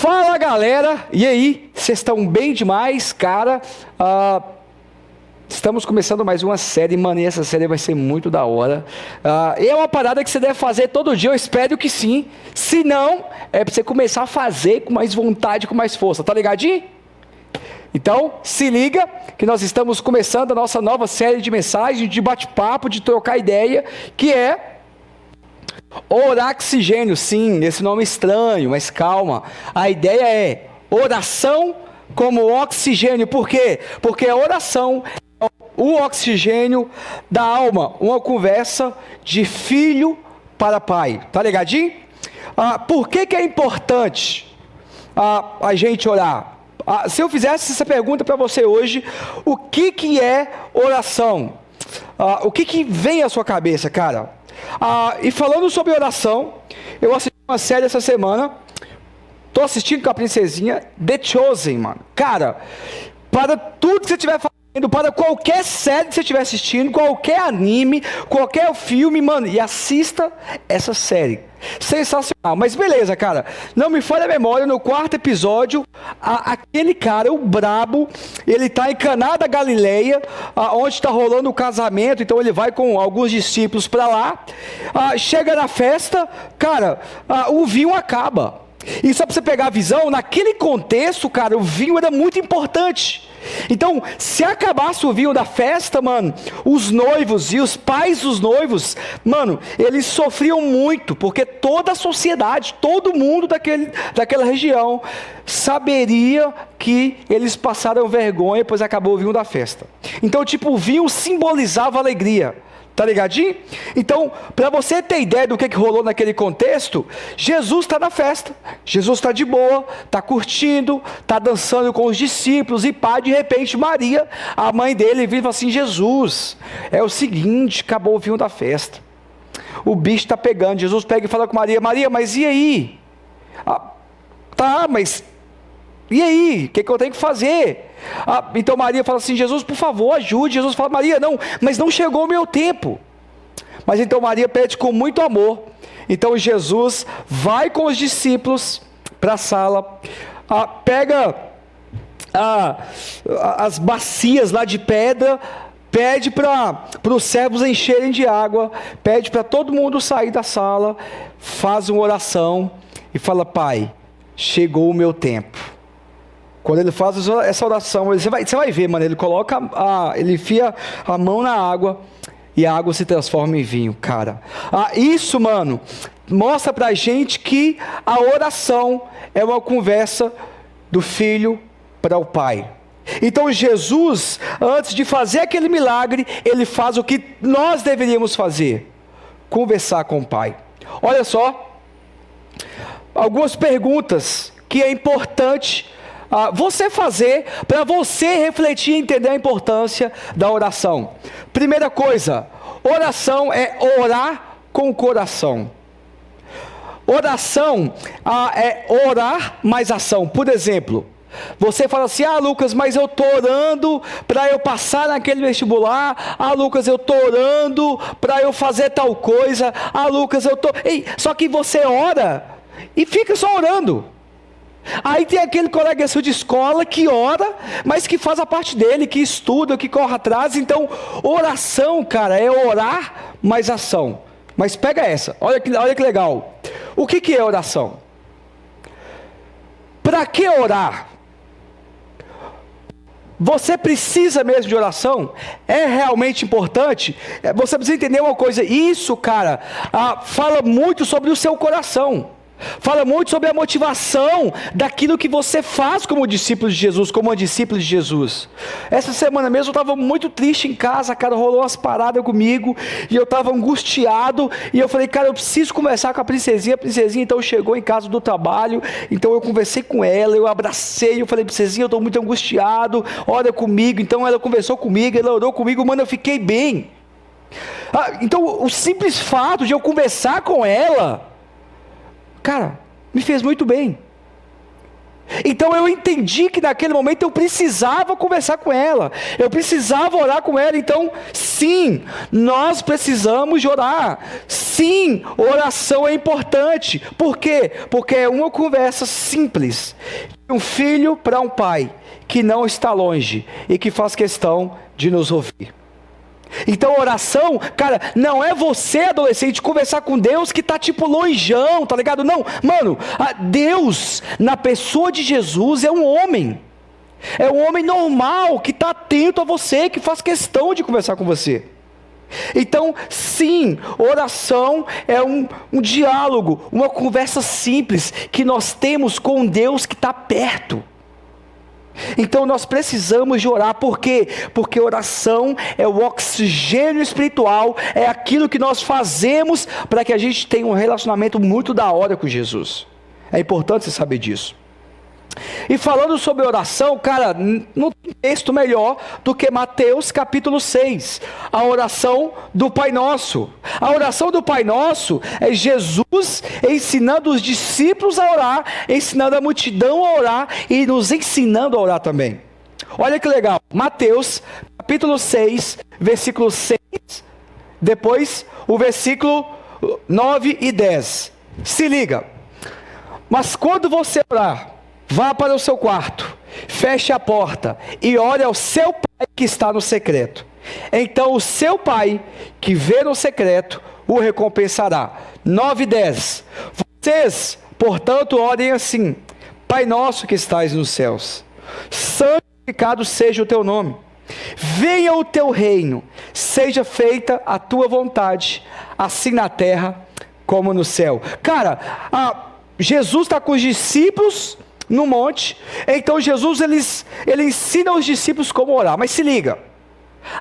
Fala galera, e aí? Vocês estão bem demais, cara? Estamos começando mais uma série, mano, e essa série vai ser muito da hora. É uma parada que você deve fazer todo dia, eu espero que sim. Se não, é pra você começar a fazer com mais vontade, com mais força, tá ligadinho? Então, se liga que nós estamos começando a nossa nova série de mensagens, de bate-papo, de trocar ideia, que é Oraxigênio. Sim, esse nome é estranho, mas calma. A ideia é oração como oxigênio. Por quê? Porque a oração é o oxigênio da alma. Uma conversa de filho para pai. Tá ligadinho? Por que é importante a gente orar? Se eu fizesse essa pergunta para você hoje, o que é oração? O que vem à sua cabeça, cara? E falando sobre oração, eu assisti uma série essa semana, tô assistindo com a princesinha, The Chosen, mano. Cara, para tudo que você estiver fazendo, para qualquer série que você estiver assistindo, qualquer anime, qualquer filme, mano, e assista essa série. Sensacional. Mas beleza, cara, não me falha a memória, no quarto episódio, aquele cara, o brabo, ele tá em Caná da Galileia, onde está rolando o casamento, então ele vai com alguns discípulos para lá, chega na festa, cara, o vinho acaba. E só para você pegar a visão, naquele contexto, cara, o vinho era muito importante. Então, se acabasse o vinho da festa, mano, os noivos e os pais dos noivos, mano, eles sofriam muito, porque toda a sociedade, todo mundo daquela região saberia que eles passaram vergonha, pois acabou o vinho da festa. Então, tipo, o vinho simbolizava alegria. Tá ligadinho? Então, para você ter ideia do que rolou naquele contexto, Jesus está na festa, Jesus está de boa, está curtindo, está dançando com os discípulos, e pá, de repente Maria, a mãe dele, vira e fala assim: Jesus, é o seguinte, acabou o vinho da festa, o bicho está pegando. Jesus pega e fala com Maria: Maria, mas e aí? Tá, mas e aí? O que eu tenho que fazer? Então Maria fala assim: Jesus, por favor, ajude. Jesus fala: Maria, não, mas não chegou o meu tempo. Mas então Maria pede com muito amor. Então Jesus vai com os discípulos para a sala, pega as bacias lá de pedra, pede para os servos encherem de água, pede para todo mundo sair da sala, faz uma oração e fala: Pai, chegou o meu tempo. Quando ele faz essa oração, você vai ver, mano, ele coloca, ele enfia a mão na água e a água se transforma em vinho, cara. Isso, mano, mostra pra gente que a oração é uma conversa do filho para o pai. Então Jesus, antes de fazer aquele milagre, ele faz o que nós deveríamos fazer: conversar com o pai. Olha só, algumas perguntas que é importante você fazer, para você refletir e entender a importância da oração. Primeira coisa, oração é orar com o coração. Oração é orar mais ação. Por exemplo, você fala assim: Lucas, mas eu estou orando para eu passar naquele vestibular. Lucas, eu estou orando para eu fazer tal coisa. Lucas, eu estou... Só que você ora e fica só orando. Aí tem aquele colega seu de escola que ora, mas que faz a parte dele, que estuda, que corre atrás. Então, oração, cara, é orar mais ação. Mas pega essa, olha que legal. O que é oração? Para que orar? Você precisa mesmo de oração? É realmente importante? Você precisa entender uma coisa: isso, cara, fala muito sobre o seu coração. Fala muito sobre a motivação daquilo que você faz como discípulo de Jesus, como uma discípula de Jesus. Essa semana mesmo eu estava muito triste em casa, cara, rolou umas paradas comigo, e eu estava angustiado, e eu falei: cara, eu preciso conversar com a princesinha. A princesinha então chegou em casa do trabalho, então eu conversei com ela, eu abracei, eu falei: princesinha, eu estou muito angustiado, ora comigo. Então ela conversou comigo, ela orou comigo, mano, eu fiquei bem. Então o simples fato de eu conversar com ela, cara, me fez muito bem. Então eu entendi que naquele momento eu precisava conversar com ela, eu precisava orar com ela. Então, sim, nós precisamos de orar. Sim, oração é importante. Por quê? Porque é uma conversa simples de um filho para um pai que não está longe e que faz questão de nos ouvir. Então oração, cara, não é você, adolescente, conversar com Deus que está tipo lonjão, tá ligado? Não, mano, Deus, na pessoa de Jesus, é um homem normal, que está atento a você, que faz questão de conversar com você. Então, sim, oração é um diálogo, uma conversa simples, que nós temos com Deus que está perto. Então nós precisamos de orar. Por quê? Porque oração é o oxigênio espiritual, é aquilo que nós fazemos para que a gente tenha um relacionamento muito da hora com Jesus. É importante você saber disso. E falando sobre oração, cara, não tem texto melhor do que Mateus capítulo 6, a oração do Pai Nosso. A oração do Pai Nosso é Jesus ensinando os discípulos a orar, ensinando a multidão a orar e nos ensinando a orar também. Olha que legal, Mateus capítulo 6, versículo 6, depois o versículo 9 e 10. Se liga, mas quando você orar, vá para o seu quarto, feche a porta e ore ao seu pai que está no secreto. Então o seu pai, que vê no secreto, o recompensará. 9 e 10. Vocês, portanto, orem assim: Pai nosso que estais nos céus, santificado seja o teu nome. Venha o teu reino, seja feita a tua vontade, assim na terra como no céu. Cara, Jesus está com os discípulos no monte, então Jesus ele ensina aos discípulos como orar. Mas se liga,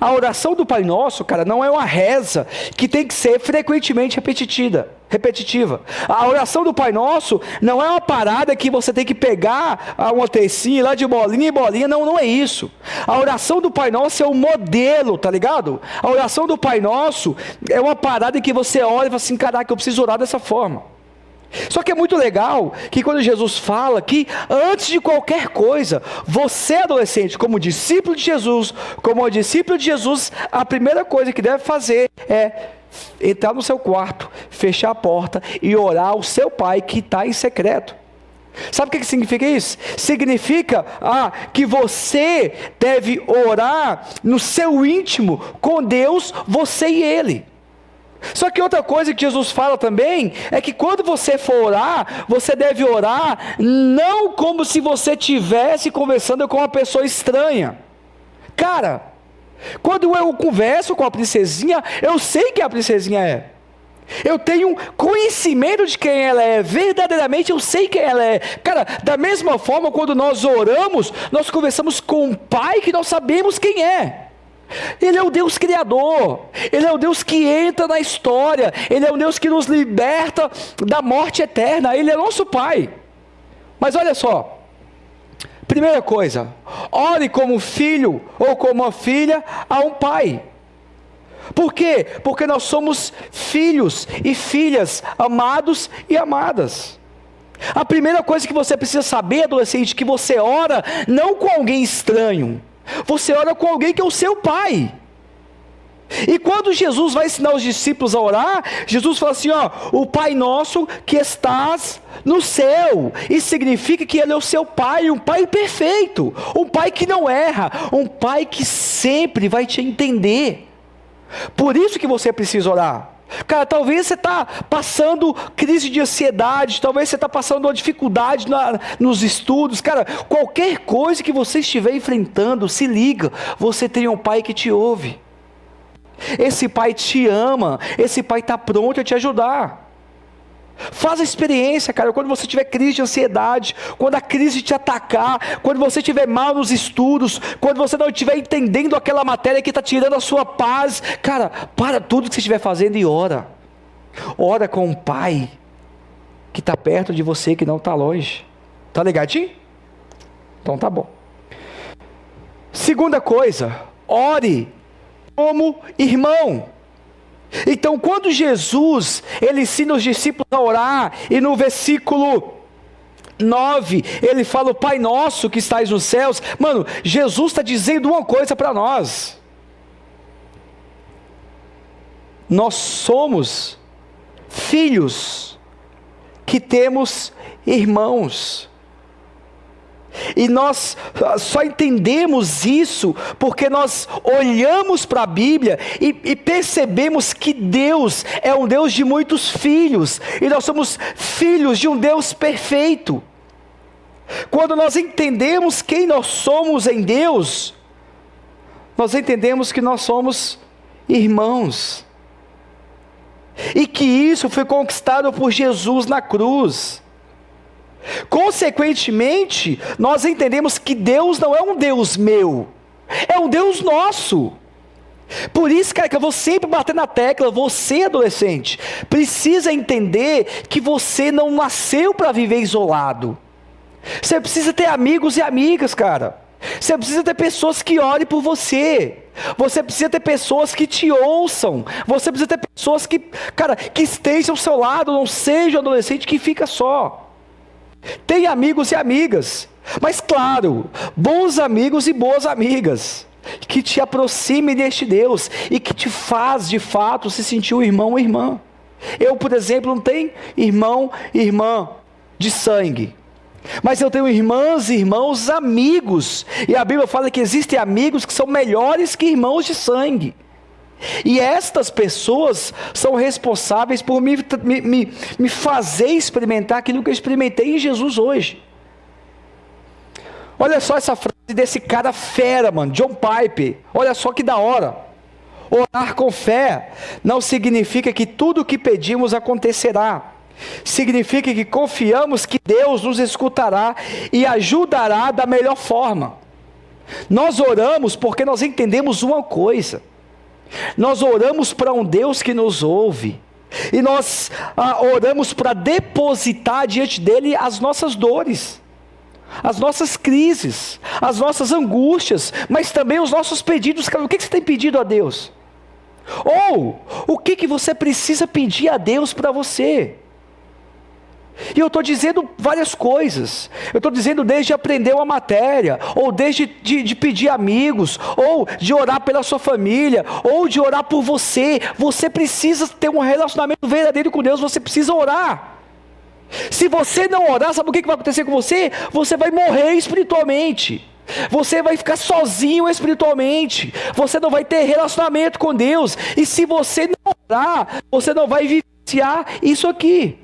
a oração do Pai Nosso, cara, não é uma reza que tem que ser frequentemente repetitiva. A oração do Pai Nosso não é uma parada que você tem que pegar uma tercinha lá de bolinha em bolinha, não é isso. A oração do Pai Nosso é um modelo, tá ligado? A oração do Pai Nosso é uma parada em que você olha e fala assim: caraca, eu preciso orar dessa forma. Só que é muito legal que quando Jesus fala que antes de qualquer coisa, você, adolescente, como discípulo de Jesus, a primeira coisa que deve fazer é entrar no seu quarto, fechar a porta e orar ao seu pai que está em secreto. Sabe o que significa isso? Significa que você deve orar no seu íntimo com Deus, você e Ele. Só que outra coisa que Jesus fala também é que quando você for orar, você deve orar não como se você estivesse conversando com uma pessoa estranha. Cara, quando eu converso com a princesinha, eu sei quem a princesinha é. Eu tenho conhecimento de quem ela é, verdadeiramente eu sei quem ela é. Cara, da mesma forma, quando nós oramos, nós conversamos com um pai que nós sabemos quem é. Ele é o Deus Criador, Ele é o Deus que entra na história, Ele é o Deus que nos liberta da morte eterna, Ele é nosso Pai. Mas olha só, primeira coisa, ore como filho ou como uma filha a um pai. Por quê? Porque nós somos filhos e filhas amados e amadas. A primeira coisa que você precisa saber, adolescente, que você ora não com alguém estranho, você ora com alguém que é o seu pai. E quando Jesus vai ensinar os discípulos a orar, Jesus fala assim, o Pai Nosso que estás no céu. Isso significa que Ele é o seu pai, um pai perfeito, um pai que não erra, um pai que sempre vai te entender. Por isso que você precisa orar. Cara, talvez você está passando crise de ansiedade, talvez você está passando uma dificuldade nos estudos. Cara, qualquer coisa que você estiver enfrentando, se liga, você tem um pai que te ouve. Esse pai te ama, esse pai está pronto a te ajudar. Faz a experiência, cara, quando você tiver crise de ansiedade, quando a crise te atacar, quando você estiver mal nos estudos, quando você não estiver entendendo aquela matéria que está tirando a sua paz, cara, para tudo que você estiver fazendo e ora. Ora com um pai que está perto de você, que não está longe. Tá ligadinho? Então tá bom. Segunda coisa, ore como irmão. Então, quando Jesus, ele ensina os discípulos a orar, e no versículo 9, ele fala: o Pai nosso que estais nos céus. Mano, Jesus está dizendo uma coisa para nós: nós somos filhos que temos irmãos. E nós só entendemos isso porque nós olhamos para a Bíblia e percebemos que Deus é um Deus de muitos filhos, e nós somos filhos de um Deus perfeito. Quando nós entendemos quem nós somos em Deus, nós entendemos que nós somos irmãos, e que isso foi conquistado por Jesus na cruz. Consequentemente, nós entendemos que Deus não é um Deus meu, é um Deus nosso. Por isso, cara, que eu vou sempre bater na tecla: você, adolescente, precisa entender que você não nasceu para viver isolado. Você precisa ter amigos e amigas, cara. Você precisa ter pessoas que orem por você. Você precisa ter pessoas que te ouçam. Você precisa ter pessoas que, cara, que estejam ao seu lado. Não seja um adolescente que fica só. Tem amigos e amigas, mas claro, bons amigos e boas amigas, que te aproximem deste Deus e que te faz de fato se sentir um irmão ou irmã. Eu, por exemplo, não tenho irmão e irmã de sangue, mas eu tenho irmãs e irmãos amigos, e a Bíblia fala que existem amigos que são melhores que irmãos de sangue. E estas pessoas são responsáveis por me fazer experimentar aquilo que eu experimentei em Jesus hoje. Olha só essa frase desse cara fera, mano, John Piper. Olha só que da hora. Orar com fé não significa que tudo o que pedimos acontecerá. Significa que confiamos que Deus nos escutará e ajudará da melhor forma. Nós oramos porque nós entendemos uma coisa: nós oramos para um Deus que nos ouve, e nós oramos para depositar diante dele as nossas dores, as nossas crises, as nossas angústias, mas também os nossos pedidos. O que você tem pedido a Deus? Ou o que você precisa pedir a Deus para você? E eu estou dizendo várias coisas. Eu estou dizendo desde aprender uma matéria, ou desde de pedir amigos, ou de orar pela sua família, ou de orar por você. Você precisa ter um relacionamento verdadeiro com Deus. Você precisa orar. Se você não orar, sabe o que vai acontecer com você? Você vai morrer espiritualmente. Você vai ficar sozinho espiritualmente. Você não vai ter relacionamento com Deus. E se você não orar, você não vai vivenciar isso aqui.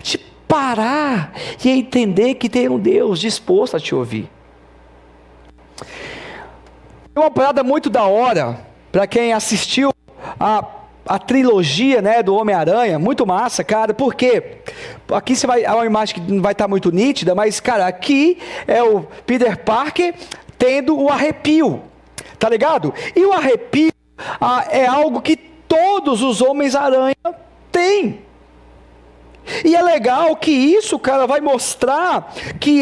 De parar e entender que tem um Deus disposto a te ouvir. É uma parada muito da hora, para quem assistiu a trilogia, né, do Homem-Aranha, muito massa, cara, porque aqui é uma imagem que não vai estar muito nítida, mas, cara, aqui é o Peter Parker tendo o arrepio, tá ligado? E o arrepio é algo que todos os Homens-Aranha têm. E é legal que isso, cara, vai mostrar que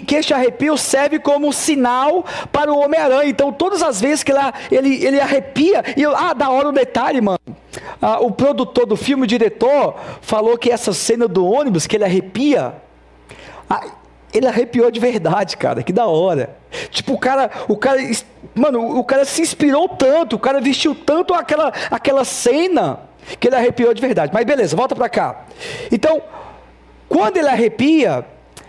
este arrepio serve como sinal para o Homem-Aranha. Então, todas as vezes que ele arrepia, da hora o detalhe, mano. O produtor do filme, o diretor, falou que essa cena do ônibus, que ele arrepia, ele arrepiou de verdade, cara, que da hora. Tipo, o cara se inspirou tanto, o cara vestiu tanto aquela cena, que ele arrepiou de verdade. Mas beleza, volta para cá. Então, quando ele arrepia,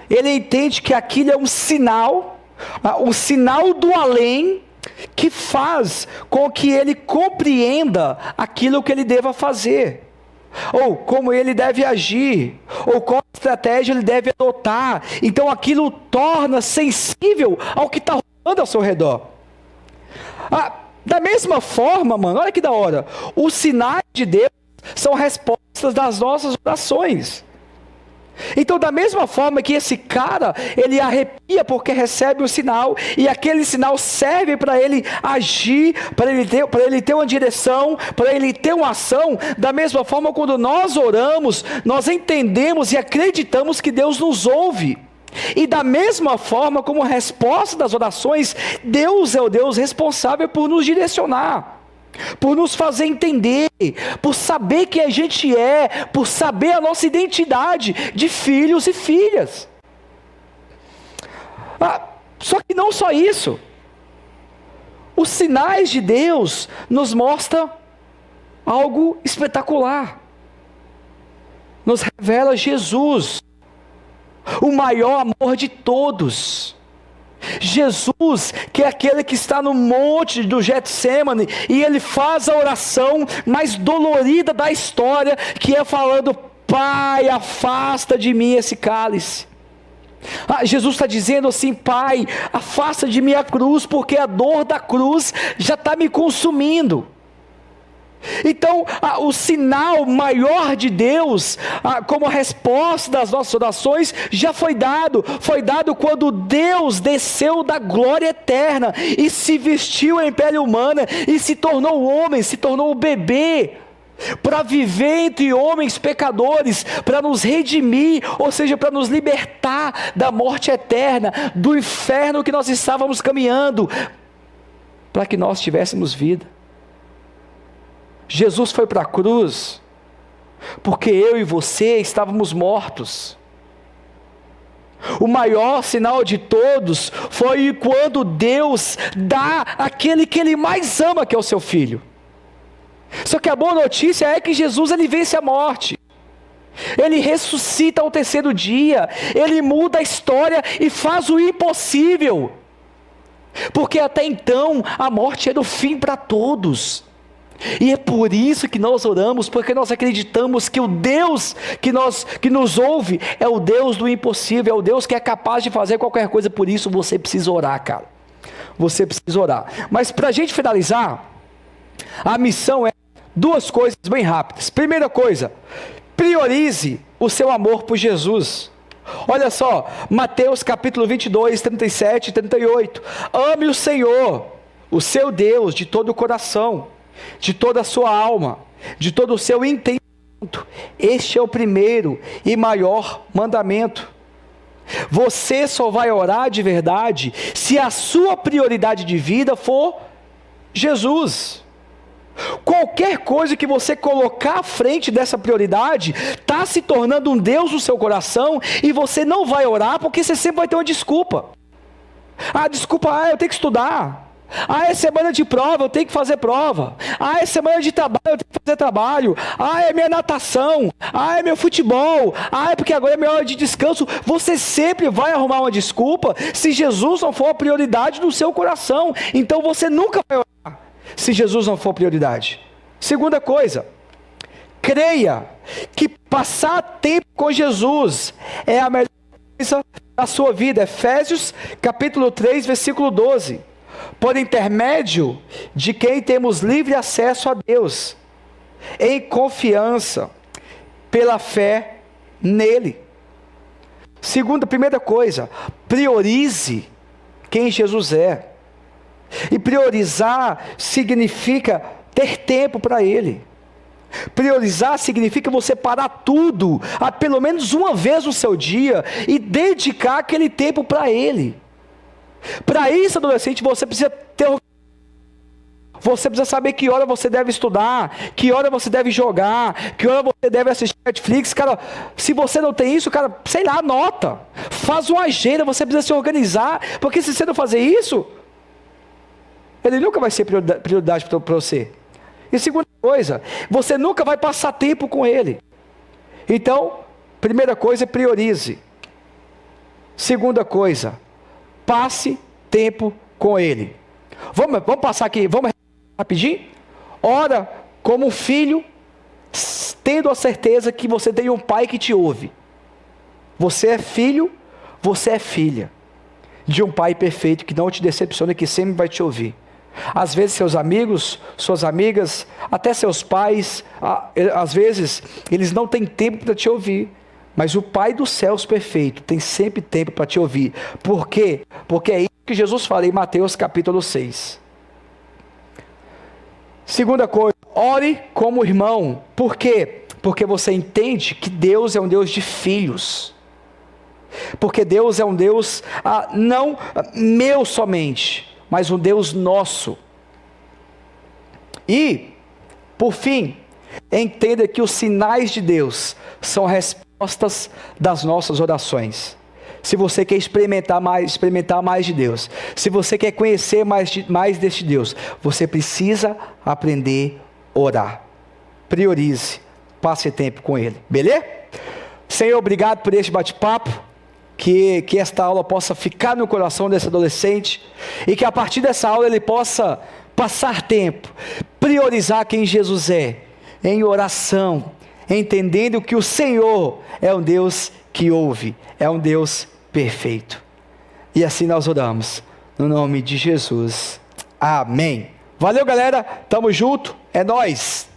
ele entende que aquilo é um sinal do além, que faz com que ele compreenda aquilo que ele deva fazer, ou como ele deve agir, ou qual estratégia ele deve adotar. Então aquilo torna sensível ao que está rolando ao seu redor. Da mesma forma, mano, olha que da hora, os sinais de Deus são respostas das nossas orações. Então, da mesma forma que esse cara, ele arrepia porque recebe um sinal, e aquele sinal serve para ele agir, para ele ter uma direção, para ele ter uma ação. Da mesma forma, quando nós oramos, nós entendemos e acreditamos que Deus nos ouve. E da mesma forma, como resposta das orações, Deus é o Deus responsável por nos direcionar. por nos fazer entender, por saber quem a gente é, por saber a nossa identidade de filhos e filhas. Só que não só isso. Os sinais de Deus nos mostram algo espetacular. Nos revela Jesus, o maior amor de todos. Jesus, que é aquele que está no monte do Getsêmani, e ele faz a oração mais dolorida da história, que é falando: Pai, afasta de mim esse cálice. Jesus está dizendo assim: Pai, afasta de mim a cruz, porque a dor da cruz já está me consumindo. Então, o sinal maior de Deus, como resposta das nossas orações, já foi dado quando Deus desceu da glória eterna, e se vestiu em pele humana, e se tornou homem, se tornou bebê, para viver entre homens pecadores, para nos redimir, ou seja, para nos libertar da morte eterna, do inferno que nós estávamos caminhando, para que nós tivéssemos vida. Jesus foi para a cruz, porque eu e você estávamos mortos. O maior sinal de todos foi quando Deus dá aquele que Ele mais ama, que é o seu Filho. Só que a boa notícia é que Jesus, Ele vence a morte. Ele ressuscita ao terceiro dia. Ele muda a história e faz o impossível. Porque até então a morte era o fim para todos. E é por isso que nós oramos, porque nós acreditamos que o Deus que nos ouve é o Deus do impossível, é o Deus que é capaz de fazer qualquer coisa. Por isso você precisa orar, cara. Você precisa orar. Mas para a gente finalizar, a missão é duas coisas bem rápidas. Primeira coisa, priorize o seu amor por Jesus. Olha só, Mateus capítulo 22, 37 e 38. Ame o Senhor, o seu Deus, de todo o coração, de toda a sua alma, de todo o seu entendimento. Este é o primeiro e maior mandamento. Você só vai orar de verdade se a sua prioridade de vida for Jesus. Qualquer coisa que você colocar à frente dessa prioridade está se tornando um Deus no seu coração, e você não vai orar porque você sempre vai ter uma desculpa. Eu tenho que estudar. É semana de prova, eu tenho que fazer prova. É semana de trabalho, eu tenho que fazer trabalho. É minha natação. É meu futebol. É porque agora é minha hora de descanso. Você sempre vai arrumar uma desculpa se Jesus não for a prioridade do seu coração. Então você nunca vai orar se Jesus não for prioridade. Segunda coisa, creia que passar tempo com Jesus é a melhor coisa da sua vida. Efésios capítulo 3, versículo 12. Por intermédio de quem temos livre acesso a Deus, em confiança, pela fé nele. Primeira coisa, priorize quem Jesus é. E priorizar significa ter tempo para Ele. Priorizar significa você parar tudo, pelo menos uma vez no seu dia, e dedicar aquele tempo para Ele. Para isso, adolescente, você precisa saber que hora você deve estudar, que hora você deve jogar, que hora você deve assistir Netflix. Cara, se você não tem isso, cara, sei lá, anota. Faz uma agenda, você precisa se organizar, porque se você não fazer isso, Ele nunca vai ser prioridade para você. E segunda coisa, você nunca vai passar tempo com Ele. Então, primeira coisa, priorize. Segunda coisa, passe tempo com Ele. Vamos passar aqui, vamos rapidinho? Ora como um filho, tendo a certeza que você tem um pai que te ouve. Você é filho, você é filha de um pai perfeito, que não te decepciona, que sempre vai te ouvir. Às vezes seus amigos, suas amigas, até seus pais, às vezes eles não têm tempo para te ouvir. Mas o Pai dos céus perfeito tem sempre tempo para te ouvir. Por quê? Porque é isso que Jesus fala em Mateus capítulo 6. Segunda coisa, ore como irmão. Por quê? Porque você entende que Deus é um Deus de filhos. Porque Deus é um Deus não meu somente, mas um Deus nosso. E, por fim, entenda que os sinais de Deus são respostas das nossas orações. Se você quer experimentar mais de Deus, se você quer conhecer mais deste Deus, você precisa aprender a orar. Priorize, passe tempo com Ele, beleza? Senhor, obrigado por este bate-papo, que esta aula possa ficar no coração desse adolescente, e que a partir dessa aula ele possa passar tempo, priorizar quem Jesus é, em oração, entendendo que o Senhor é um Deus que ouve, é um Deus perfeito. E assim nós oramos, no nome de Jesus. Amém. Valeu, galera, tamo junto, é nóis.